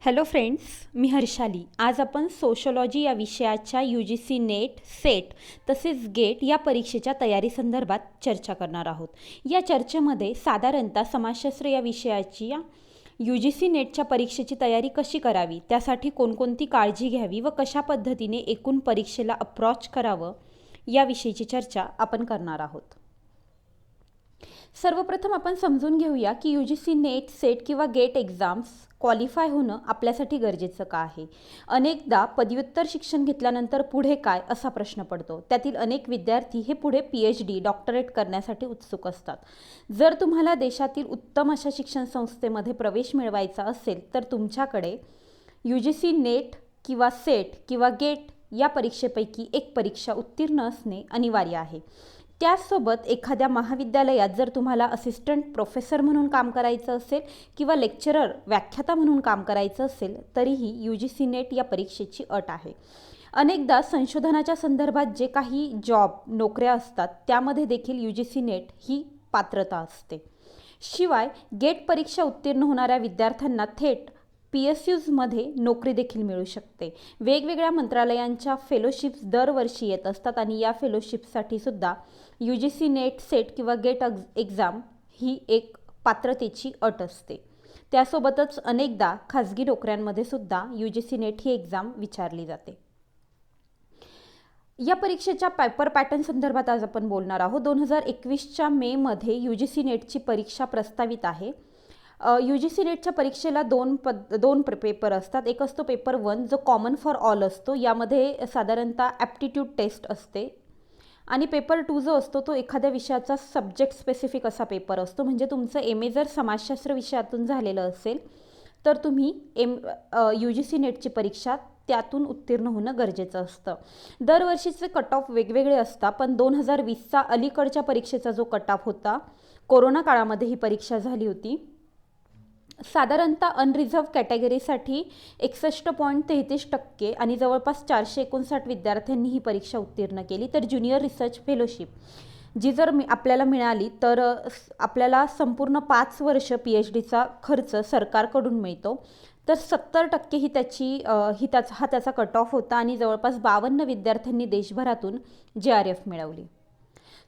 Hello friends, मी हर्षाली. आज आपण sociology या विषयाच्या UGC नेट, सेट तसेच गेट या परीक्षेच्या तयारीसंदर्भात चर्चा करणार आहोत. या चर्चेमध्ये साधारणतः समाजशास्त्र या विषयाची UGC नेटच्या परीक्षेची तयारी कशी करावी, त्यासाठी कोणकोणती काळजी घ्यावी व कशा पद्धतीने एकूण परीक्षेला अप्रोच करावं याविषयीची चर्चा आपण करणार आहोत. सर्वप्रथम आपण समजून घेऊया की UGC नेट, सेट किंवा गेट एक्झाम्स क्वालिफाय होणं आपल्यासाठी गरजेचं का आहे. अनेकदा पदव्युत्तर शिक्षण घेतल्यानंतर पुढे काय असा प्रश्न पडतो. त्यातील अनेक विद्यार्थी हे पुढे PhD, डॉक्टरेट करण्यासाठी उत्सुक असतात. जर तुम्हाला देशातील उत्तम अशा शिक्षण संस्थेमध्ये प्रवेश मिळवायचा असेल तर तुमच्याकडे UGC नेट किंवा सेट किंवा गेट या परीक्षेपैकी एक परीक्षा उत्तीर्ण असणे अनिवार्य आहे. त्याचसोबत एखाद्या महाविद्यालयात जर तुम्हाला असिस्टंट प्रोफेसर म्हणून काम करायचं असेल किंवा लेक्चरर, व्याख्याता म्हणून काम करायचं असेल तरीही UGC नेट या परीक्षेची अट आहे. अनेकदा संशोधनाच्या संदर्भात जे काही नोकऱ्या असतात त्यामध्ये देखील UGC नेट ही पात्रता असते. शिवाय गेट परीक्षा उत्तीर्ण होणाऱ्या विद्यार्थ्यांना थेट PSUजमध्ये नोकरी देखील मिळू शकते. वेगवेगळ्या मंत्रालयांच्या फेलोशिप्स दरवर्षी येत असतात आणि या फेलोशिपसाठी सुद्धा UGC नेट, सेट किंवा गेट एक्झाम ही एक पात्रतेची अट असते. त्यासोबतच अनेकदा खाजगी नोकऱ्यांमध्ये सुद्धा UGC नेट ही एक्झाम विचारली जाते. या परीक्षेच्या पेपर पॅटर्न संदर्भात आज आपण बोलणार आहोत. 2021च्या मेमध्ये UGC नेटची परीक्षा प्रस्तावित आहे. UGC नेटच्या परीक्षेला दोन पेपर असतात. एक असतो पेपर 1 जो कॉमन फॉर ऑल असतो. यामध्ये साधारणतः ॲप्टिट्यूड टेस्ट असते. आणि पेपर 2 जो असतो तो एखाद्या विषयाचा सब्जेक्ट स्पेसिफिक असा पेपर असतो. म्हणजे तुमचं MA जर समाजशास्त्र विषयातून झालेलं असेल तर तुम्ही UGC नेटची परीक्षा त्यातून उत्तीर्ण होणं गरजेचं असतं. दरवर्षीचे कट ऑफ वेगवेगळे असतात, पण 2020चा अलीकडच्या परीक्षेचा जो कट ऑफ होता, कोरोना काळामध्ये ही परीक्षा झाली होती. साधारणतः अनरिझर्व कॅटेगरीसाठी 61.33% आणि जवळपास 459 विद्यार्थ्यांनी ही परीक्षा उत्तीर्ण केली. तर ज्युनियर रिसर्च फेलोशिप जी जर आपल्याला मिळाली तर आपल्याला संपूर्ण 5 वर्ष PhDचा खर्च सरकारकडून मिळतो. तर 70% ही त्याचा कट ऑफ होता आणि जवळपास 52 विद्यार्थ्यांनी देशभरातून JRF मिळवली.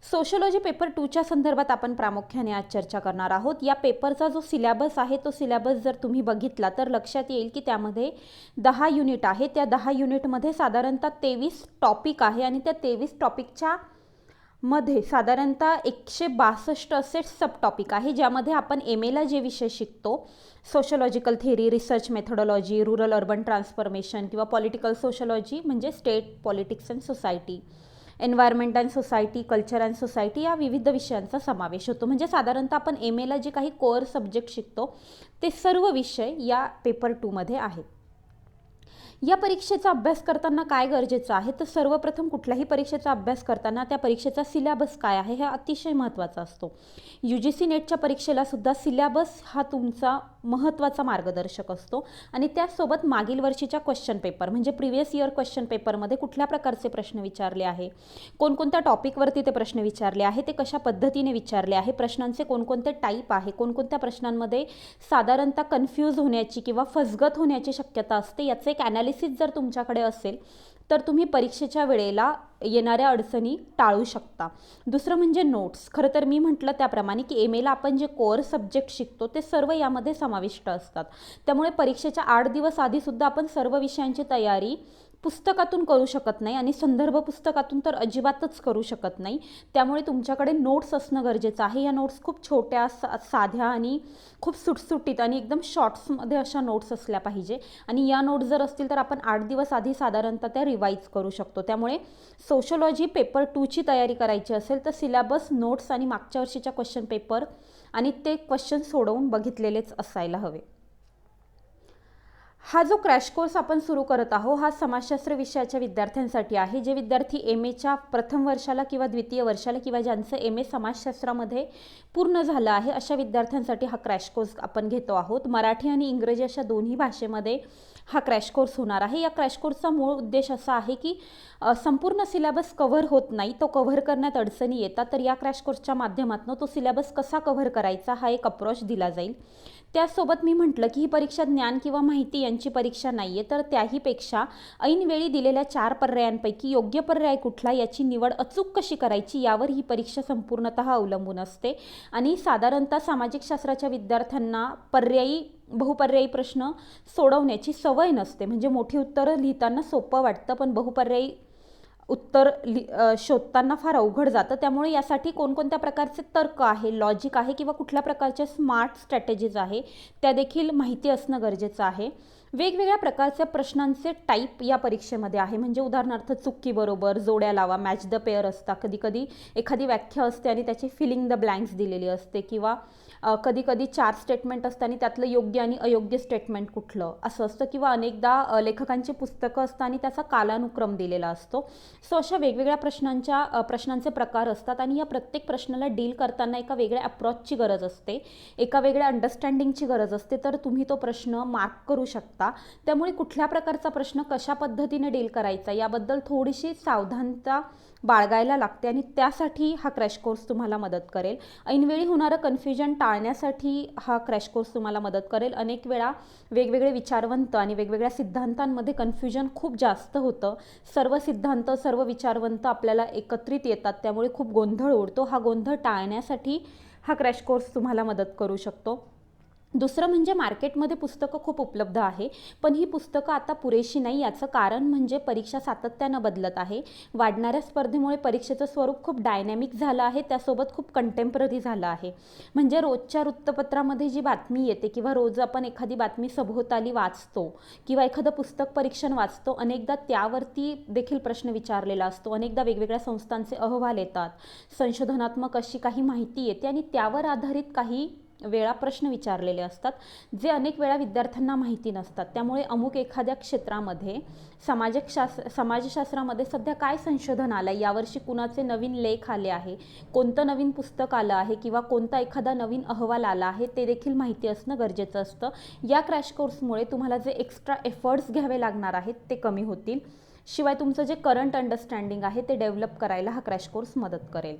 सोशॉलॉजी पेपर 2च्या संदर्भात आपण प्रामुख्याने आज चर्चा करणार आहोत. या पेपरचा जो सिलेबस आहे तो सिलेबस जर तुम्ही बघितला तर लक्षात येईल की त्यामध्ये 10 युनिट आहे. त्या 10 युनिटमध्ये साधारणतः 23 टॉपिक आहे आणि त्या 23 टॉपिकच्या मध्ये साधारणतः 162 असे सब टॉपिक आहे, ज्यामध्ये आपण MAला जे विषय शिकतो, sociological theory, research methodology, rural urban transformation किंवा पॉलिटिकल सोशोलॉजी म्हणजे state politics and society, environment and society, culture and society या विविध विषयांचा समावेश होतो. म्हणजे साधारणतः आपण MAला जे काही कोअर सब्जेक्ट शिकतो ते सर्व विषय या पेपर 2मध्ये आहेत. या परीक्षेचा अभ्यास करताना काय गरजेचं आहे तर सर्वप्रथम कुठल्याही परीक्षेचा अभ्यास करताना त्या परीक्षेचा सिलेबस काय आहे हे अतिशय महत्त्वाचा असतो. UGC नेटच्या परीक्षेला सुद्धा सिलेबस हा तुमचा महत्त्वाचा मार्गदर्शक असतो आणि त्याचसोबत मागील वर्षीच्या क्वेश्चन पेपर म्हणजे प्रिव्हियस इयर क्वेश्चन पेपरमध्ये कुठल्या प्रकारचे प्रश्न विचारले आहे, कोणकोणत्या टॉपिकवरती ते प्रश्न विचारले आहे, ते कशा पद्धतीने विचारले आहे, प्रश्नांचे कोणकोणते टाईप आहे, कोणकोणत्या प्रश्नांमध्ये साधारणतः कन्फ्यूज होण्याची किंवा फसगत होण्याची शक्यता असते, याचे एक ॲनालिसिस जर तुमच्याकडे असेल तर तुम्ही परीक्षेच्या वेळेला येणाऱ्या अडचणी टाळू शकता. दुसरं म्हणजे नोट्स. खरं तर मी म्हटलं त्याप्रमाणे की MAला आपण जे कोअर सब्जेक्ट शिकतो ते सर्व यामध्ये समाविष्ट असतात. त्यामुळे परीक्षेच्या 8 दिवस आधीसुद्धा आपण सर्व विषयांची तयारी पुस्तकातून करू शकत नाही आणि संदर्भ पुस्तकातून तर अजिबातच करू शकत नाही. त्यामुळे तुमच्याकडे नोट्स असणं गरजेचं आहे. या नोट्स खूप छोट्या, साध्या आणि खूप सुटसुटीत आणि एकदम शॉर्ट्समध्ये अशा नोट्स असल्या पाहिजे आणि या नोट्स जर असतील तर आपण 8 दिवस आधी साधारणतः त्या रिवाईज करू शकतो. त्यामुळे सोशॉलॉजी पेपर 2ची तयारी करायची असेल तर सिलेबस, नोट्स आणि मागच्या वर्षीच्या क्वेश्चन पेपर आणि ते क्वेश्चन सोडवून बघितलेलेच असायला हवे. हा जो क्रॅश कोर्स आपण सुरू करत आहोत हा समाजशास्त्र विषयाच्या विद्यार्थ्यांसाठी आहे. जे विद्यार्थी MAच्या प्रथम वर्षाला किंवा द्वितीय वर्षाला किंवा ज्यांचं MA समाजशास्त्रामध्ये पूर्ण झालं आहे अशा विद्यार्थ्यांसाठी हा क्रॅश कोर्स आपण घेतो आहोत. मराठी आणि इंग्रजी अशा दोन्ही भाषेमध्ये हा क्रॅश कोर्स होणार आहे. या क्रॅश कोर्सचा मूळ उद्देश असा आहे की संपूर्ण सिलेबस कव्हर होत नाही, तो कव्हर करण्यात अडचणी येतात, तर या क्रॅश कोर्सच्या माध्यमातून तो सिलेबस कसा कव्हर करायचा हा एक अप्रोच दिला जाईल. त्यासोबत मी म्हटलं की ही परीक्षा ज्ञान किंवा माहिती यांची परीक्षा नाही आहे, तर त्याहीपेक्षा ऐनवेळी दिलेल्या 4 पर्यायांपैकी योग्य पर्याय कुठला याची निवड अचूक कशी करायची यावर ही परीक्षा संपूर्णतः अवलंबून असते. आणि साधारणतः सामाजिक शास्त्राच्या विद्यार्थ्यांना बहुपर्यायी प्रश्न सोडवण्याची सवय नसते. म्हणजे मोठी उत्तरं लिहिताना सोपं वाटतं, पण बहुपर्यायी उत्तर शोधताना फार अवघड जातं. त्यामुळे यासाठी कोणकोणत्या प्रकारचे तर्क आहे, लॉजिक आहे किंवा कुठल्या प्रकारच्या स्मार्ट स्ट्रॅटेजीज आहे त्या देखील माहिती असणं गरजेचं आहे. वेगवेगळ्या प्रकारच्या प्रश्नांचे टाईप या परीक्षेमध्ये आहे. म्हणजे उदाहरणार्थ चुकी बरोबर, जोड्या लावा, मॅच द पेअर असतात, कधीकधी एखादी व्याख्या असते आणि त्याची फिलिंग द ब्लँक्स दिलेली असते, किंवा कधीकधी 4 स्टेटमेंट असतं आणि त्यातलं योग्य आणि अयोग्य स्टेटमेंट कुठलं असं असतं, किंवा अनेकदा लेखकांची पुस्तकं असतात आणि त्याचा कालानुक्रम दिलेला असतो. सो अशा वेगवेगळ्या प्रश्नांचे प्रकार असतात आणि या प्रत्येक प्रश्नाला डील करताना एका वेगळ्या अप्रोचची गरज असते, एका वेगळ्या अंडरस्टँडिंगची गरज असते, तर तुम्ही तो प्रश्न मार्क करू शकता. त्यामुळे कुठल्या प्रकारचा प्रश्न कशा पद्धतीने डील करायचा याबद्दल थोडीशी सावधानता बाळगायला लागते आणि त्यासाठी हा क्रॅश कोर्स तुम्हाला मदत करेल. ऐनवेळी होणारं कन्फ्युजन टाळण्यासाठी हा क्रॅश कोर्स तुम्हाला मदत करेल. अनेक वेळा वेगवेगळे विचारवंत आणि वेगवेगळ्या सिद्धांतांमध्ये कन्फ्युजन खूप जास्त होतं. सर्व सिद्धांत, सर्व विचारवंत आपल्याला एकत्रित येतात, त्यामुळे खूप गोंधळ उडतो. हा गोंधळ टाळण्यासाठी हा क्रॅश कोर्स तुम्हाला मदत करू शकतो. दुसरं म्हणजे मार्केटमध्ये पुस्तकं खूप उपलब्ध आहे, पण ही पुस्तकं आता पुरेशी नाही. याचं कारण म्हणजे परीक्षा सातत्यानं बदलत आहे. वाढणाऱ्या स्पर्धेमुळे परीक्षेचं स्वरूप खूप डायनॅमिक झालं आहे, त्यासोबत खूप कंटेम्पररी झालं आहे. म्हणजे रोजच्या वृत्तपत्रामध्ये जी बातमी येते किंवा रोज आपण एखादी बातमी सभोवताली वाचतो किंवा एखादं पुस्तक परीक्षण वाचतो, अनेकदा त्यावरती देखील प्रश्न विचारलेला असतो. अनेकदा वेगवेगळ्या संस्थांचे अहवाल येतात, संशोधनात्मक अशी काही माहिती येते आणि त्यावर आधारित काही वेळा प्रश्न विचारलेले असतात, जे अनेक वेळा विद्यार्थ्यांना माहिती नसतात. त्यामुळे अमुक एखाद्या क्षेत्रामध्ये समाजशास्त्रामध्ये सध्या काय संशोधन आलं आहे, यावर्षी कुणाचे नवीन लेख आले आहे, कोणतं नवीन पुस्तक आलं आहे किंवा कोणता एखादा नवीन अहवाल आला आहे, ते देखील माहिती असणं गरजेचं असतं. या क्रॅश कोर्समुळे तुम्हाला जे एक्स्ट्रा एफर्ट्स घ्यावे लागणार आहेत ते कमी होतील. शिवाय तुमचं जे करंट अंडरस्टँडिंग आहे ते डेव्हलप करायला हा क्रॅश कोर्स मदत करेल.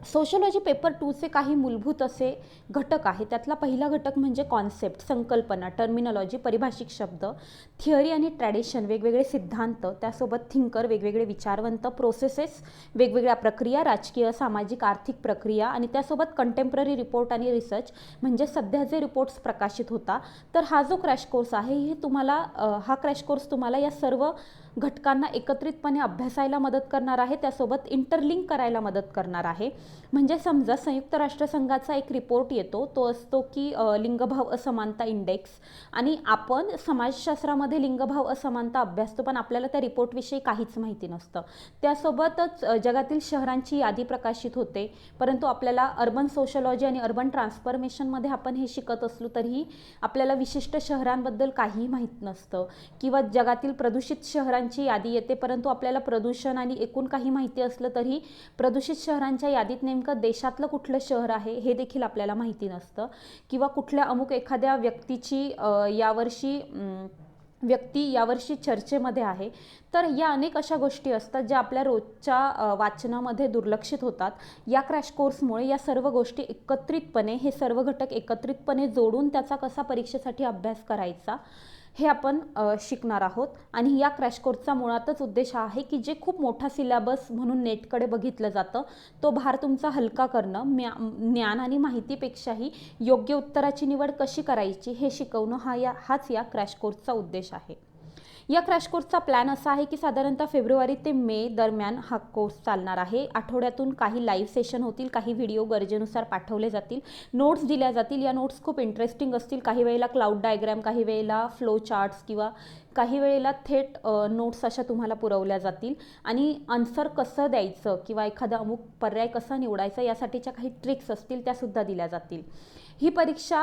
सोशलॉजी पेपर 2चे काही मूलभूत असे घटक आहे. त्यातला पहिला घटक म्हणजे कॉन्सेप्ट, संकल्पना, टर्मिनॉलॉजी, परिभाषिक शब्द, थिअरी आणि ट्रॅडिशन, वेगवेगळे सिद्धांत, त्यासोबत थिंकर, वेगवेगळे विचारवंत, प्रोसेसेस, वेगवेगळ्या प्रक्रिया, राजकीय, सामाजिक, आर्थिक प्रक्रिया, आणि त्यासोबत कंटेम्पररी रिपोर्ट आणि रिसर्च, म्हणजे सध्या जे रिपोर्ट्स प्रकाशित होता. तर हा जो क्रॅश कोर्स आहे हा क्रॅश कोर्स तुम्हाला या सर्व घटकांना एकत्रितपणे अभ्यासायला मदत करणार आहे, त्यासोबत इंटरलिंक करायला मदत करणार आहे. म्हणजे समजा संयुक्त राष्ट्रसंघाचा एक रिपोर्ट येतो, तो असतो की लिंगभाव असमानता इंडेक्स, आणि आपण समाजशास्त्रामध्ये लिंगभाव असमानता अभ्यासतो, पण आपल्याला त्या रिपोर्टविषयी काहीच माहिती नसतं. त्यासोबतच जगातील शहरांची यादी प्रकाशित होते, परंतु आपल्याला अर्बन सोशलॉजी आणि अर्बन ट्रान्सफॉर्मेशनमध्ये आपण हे शिकत असलो तरीही आपल्याला विशिष्ट शहरांबद्दल काहीही माहीत नसतं. किंवा जगातील प्रदूषित शहरांची यादी येते, परंतु आपल्याला प्रदूषण आणि एकूण काही माहिती असलं तरी प्रदूषित शहरांच्या यादीत नेमकं देशातलं कुठलं शहर आहे हे देखील आपल्याला माहिती नसतं. किंवा कुठल्या अमुक एखाद्या व्यक्ती यावर्षी चर्चेमध्ये आहे. तर या अनेक अशा गोष्टी असतात ज्या आपल्या रोजच्या वाचनामध्ये दुर्लक्षित होतात. या क्रॅश कोर्समुळे या सर्व गोष्टी एकत्रितपणे, हे सर्व घटक एकत्रितपणे जोडून त्याचा कसा परीक्षेसाठी अभ्यास करायचा हे आपण शिकणार आहोत. आणि या क्रॅश कोर्सचा मुळातच उद्देश हा आहे की जे खूप मोठा सिलेबस म्हणून नेटकडे बघितलं जातं, तो भार तुमचा हलका करणं, ज्ञान आणि माहितीपेक्षाही योग्य उत्तराची निवड कशी करायची हे शिकवणं हाच या क्रॅश कोर्सचा उद्देश आहे. या क्रॅश कोर्सचा प्लॅन असा आहे की साधारणतः फेब्रुवारी ते मे दरम्यान हा कोर्स चालणार आहे. आठवड्यातून काही लाईव्ह सेशन होतील, काही व्हिडिओ गरजेनुसार पाठवले जातील, नोट्स दिल्या जातील. या नोट्स खूप इंटरेस्टिंग असतील. काही वेळेला क्लाउड डायग्राम, काही वेळेला फ्लो चार्ट्स किंवा काही वेळेला थेट नोट्स अशा तुम्हाला पुरवल्या जातील. आणि आन्सर कसं द्यायचं किंवा एखादा अमुक पर्याय कसा निवडायचा यासाठीच्या काही ट्रिक्स असतील त्यासुद्धा दिल्या जातील. ही परीक्षा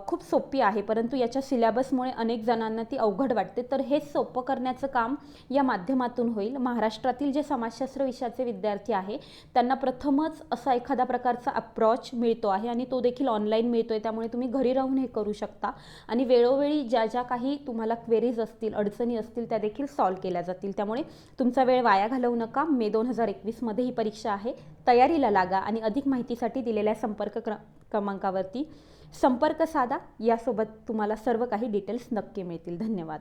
खूप सोपी आहे, परंतु याच्या सिलेबसमुळे अनेक जणांना ती अवघड वाटते. तर हे सोपं करण्याचं काम या माध्यमातून होईल. महाराष्ट्रातील जे समाजशास्त्र विषयाचे विद्यार्थी आहे त्यांना प्रथमच असा एखादा प्रकारचा अप्रोच मिळतो आहे आणि तो देखील ऑनलाईन मिळतो आहे. त्यामुळे तुम्ही घरी राहून हे करू शकता आणि वेळोवेळी ज्या ज्या काही तुम्हाला क्वेरीज असतील, अडचणी असतील त्या देखील सॉल्व्ह केल्या जातील. त्यामुळे तुमचा वेळ वाया घालवू नका. मे 2021 ही परीक्षा आहे. तयारीला लागा आणि अधिक माहितीसाठी दिलेल्या संपर्क क्रमांकावरती संपर्क साधा, यासोबत तुम्हाला सर्व काही डिटेल्स नक्की मिळतील. धन्यवाद.